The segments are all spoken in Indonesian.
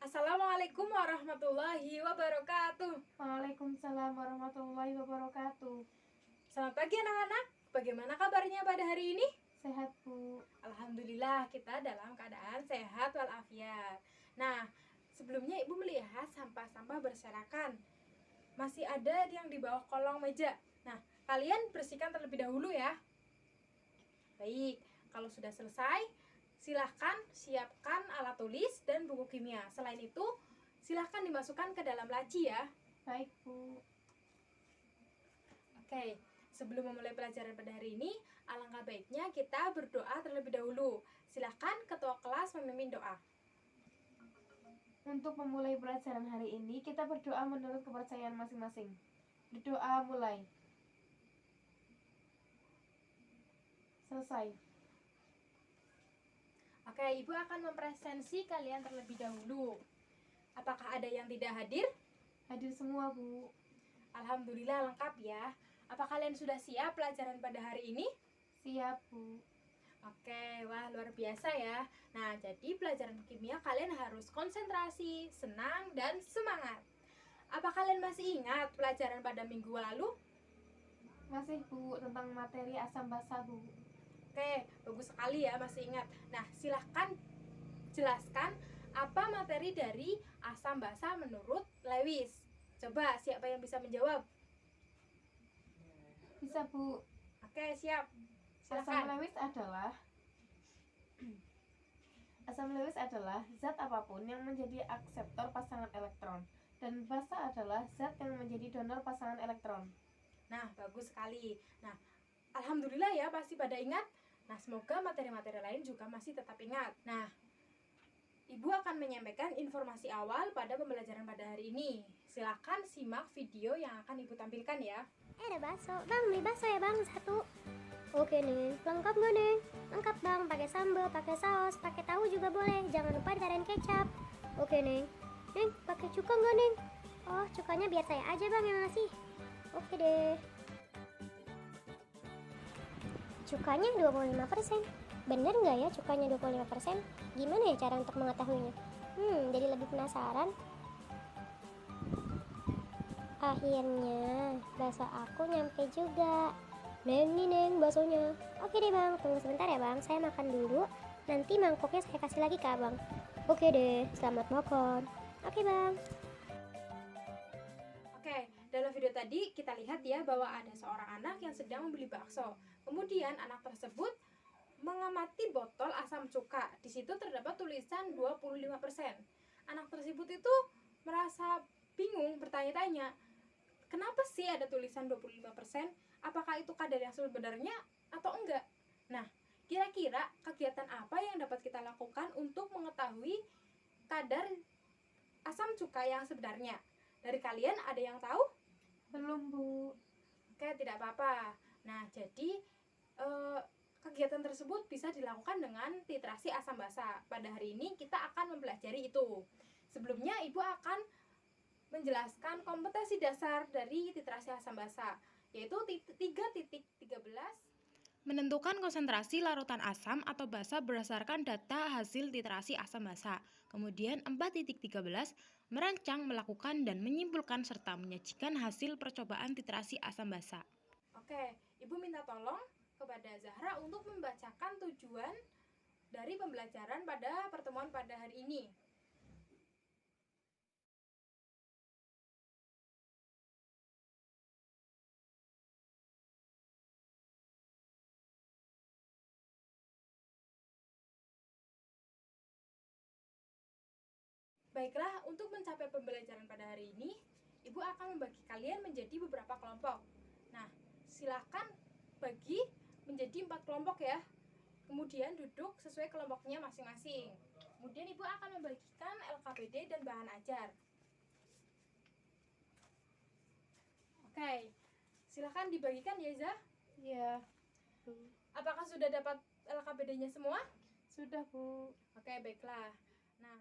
Assalamualaikum warahmatullahi wabarakatuh. Waalaikumsalam warahmatullahi wabarakatuh. Selamat pagi anak-anak. Bagaimana kabarnya pada hari ini? Sehat, Bu. Alhamdulillah kita dalam keadaan sehat walafiat. Nah, sebelumnya Ibu melihat sampah-sampah berserakan. Masih ada yang di bawah kolong meja. Nah, kalian bersihkan terlebih dahulu ya. Baik, kalau sudah selesai, silahkan siapkan alat tulis dan buku kimia. Selain itu, silahkan dimasukkan ke dalam laci ya. Baik, Bu. Oke, sebelum memulai pelajaran pada hari ini, alangkah baiknya kita berdoa terlebih dahulu. Silahkan ketua kelas memimpin doa. Untuk memulai pelajaran hari ini, kita berdoa menurut kepercayaan masing-masing. Berdoa mulai. Selesai. Oke, Ibu akan mempresensi kalian terlebih dahulu. Apakah ada yang tidak hadir? Hadir semua, Bu. Alhamdulillah lengkap ya. Apa kalian sudah siap pelajaran pada hari ini? Siap, Bu. Oke, wah luar biasa ya. Nah, jadi pelajaran kimia kalian harus konsentrasi, senang, dan semangat. Apa kalian masih ingat pelajaran pada minggu lalu? Masih, Bu, tentang materi asam basa, Bu. Oke, bagus sekali ya masih ingat. Nah, silahkan jelaskan apa materi dari asam basa menurut Lewis. Coba siapa yang bisa menjawab? Bisa, Bu. Oke, siap. Asam Silahkan. Lewis adalah zat apapun yang menjadi akseptor pasangan elektron, dan basa adalah zat yang menjadi donor pasangan elektron. Nah, bagus sekali. Nah, alhamdulillah ya pasti pada ingat. Nah, semoga materi-materi lain juga masih tetap ingat. Nah, Ibu akan menyampaikan informasi awal pada pembelajaran pada hari ini. Silakan simak video yang akan Ibu tampilkan ya. Ada bakso. Bang, beli bakso ya bang, satu. Oke nih, lengkap gak nih? Lengkap bang, pakai sambal, pakai saus, pakai tahu juga boleh. Jangan lupa ditarain kecap. Oke nih. Neng, pakai cuka gak neng? Oh, cukanya biar saya aja bang yang ngasih. Oke deh. Cukanya 25%. Bener nggak ya cukanya 25%? Gimana ya cara untuk mengetahuinya? Jadi lebih penasaran. Akhirnya, bakso aku nyampe juga. Neng nih neng baksonya. Oke deh bang, tunggu sebentar ya bang. Saya makan dulu. Nanti mangkoknya saya kasih lagi ke abang. Oke deh, selamat makan. Oke bang. Oke, dalam video tadi kita lihat ya bahwa ada seorang anak yang sedang membeli bakso. Kemudian anak tersebut mengamati botol asam cuka. Di situ terdapat tulisan 25%. Anak tersebut itu merasa bingung, bertanya-tanya, kenapa sih ada tulisan 25%? Apakah itu kadar yang sebenarnya atau enggak? Nah, kira-kira kegiatan apa yang dapat kita lakukan untuk mengetahui kadar asam cuka yang sebenarnya? Dari kalian ada yang tahu? Belum, Bu. Oke, tidak apa-apa. Nah, jadi kegiatan tersebut bisa dilakukan dengan titrasi asam basa. Pada hari ini kita akan mempelajari itu. Sebelumnya Ibu akan menjelaskan kompetensi dasar dari titrasi asam basa, yaitu 3.13. Menentukan konsentrasi larutan asam atau basa berdasarkan data hasil titrasi asam basa. Kemudian 4.13 merancang, melakukan, dan menyimpulkan serta menyajikan hasil percobaan titrasi asam basa. Oke, Ibu minta tolong kepada Zahra untuk membacakan tujuan dari pembelajaran pada pertemuan pada hari ini. Baiklah, untuk mencapai pembelajaran pada hari ini, Ibu akan membagi kalian menjadi beberapa kelompok. Nah, silakan bagi menjadi 4 kelompok ya. Kemudian duduk sesuai kelompoknya masing-masing. Kemudian Ibu akan membagikan LKPD dan bahan ajar. Oke, silakan dibagikan ya, Zah. Iya, Bu. Apakah sudah dapat LKPD-nya semua? Sudah, Bu. Oke, baiklah. Nah,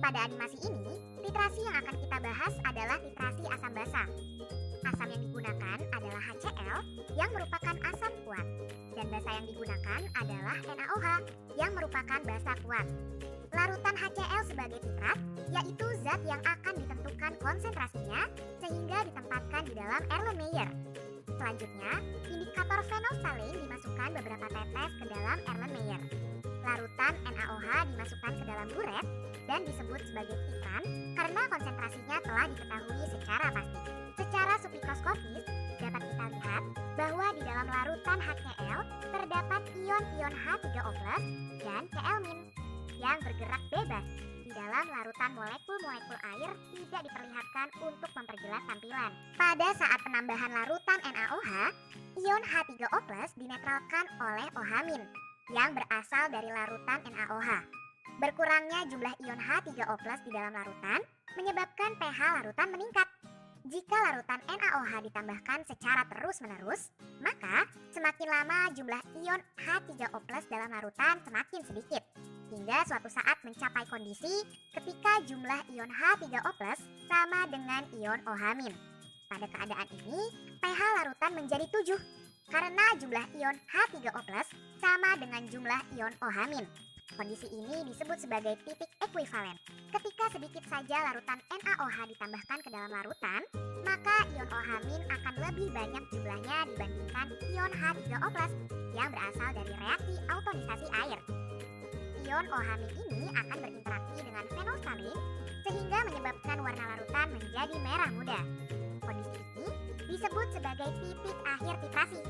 Pada animasi ini, titrasi yang akan kita bahas adalah titrasi asam basa. Asam yang digunakan adalah HCl yang merupakan asam kuat, dan basa yang digunakan adalah NaOH yang merupakan basa kuat. Larutan HCl sebagai titrat yaitu zat yang akan ditentukan konsentrasinya sehingga ditempatkan di dalam Erlenmeyer. Selanjutnya, indikator phenolphthalein dimasukkan beberapa tetes ke dalam Erlenmeyer. Larutan NaOH dimasukkan ke dalam buret dan disebut sebagai titran karena konsentrasinya telah diketahui secara pasti. Secara submikroskopis dapat kita lihat bahwa di dalam larutan HCl terdapat ion-ion H3O+ dan Cl- yang bergerak bebas. Di dalam larutan molekul-molekul air tidak diperlihatkan untuk memperjelas tampilan. Pada saat penambahan larutan NaOH, ion H3O+ dinetralkan oleh OH- yang berasal dari larutan NaOH. Berkurangnya jumlah ion H3O+ di dalam larutan menyebabkan pH larutan meningkat. Jika larutan NaOH ditambahkan secara terus-menerus, maka semakin lama jumlah ion H3O+ dalam larutan semakin sedikit, hingga suatu saat mencapai kondisi ketika jumlah ion H3O+ sama dengan ion OH-. Pada keadaan ini, pH larutan menjadi 7 karena jumlah ion H3O+ sama dengan jumlah ion OH-. Kondisi ini disebut sebagai titik ekuivalen. Ketika sedikit saja larutan NaOH ditambahkan ke dalam larutan, maka ion OH- akan lebih banyak jumlahnya dibandingkan ion H3O+ yang berasal dari reaksi autonisasi air. Ion OH- ini akan berinteraksi dengan phenolphthalein sehingga menyebabkan warna larutan menjadi merah muda. Kondisi ini disebut sebagai titik akhir titrasi.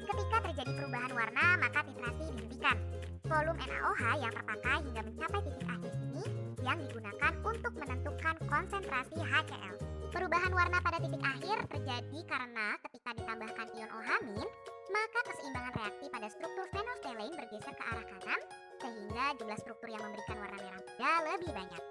Ketika terjadi perubahan warna, maka titrasi dihentikan. Volume NaOH yang terpakai hingga mencapai titik akhir ini yang digunakan untuk menentukan konsentrasi HCl. Perubahan warna pada titik akhir terjadi karena ketika ditambahkan ion OH-, maka keseimbangan reaksi pada struktur phenolphthalein bergeser ke arah kanan sehingga jumlah struktur yang memberikan warna merah muda lebih banyak.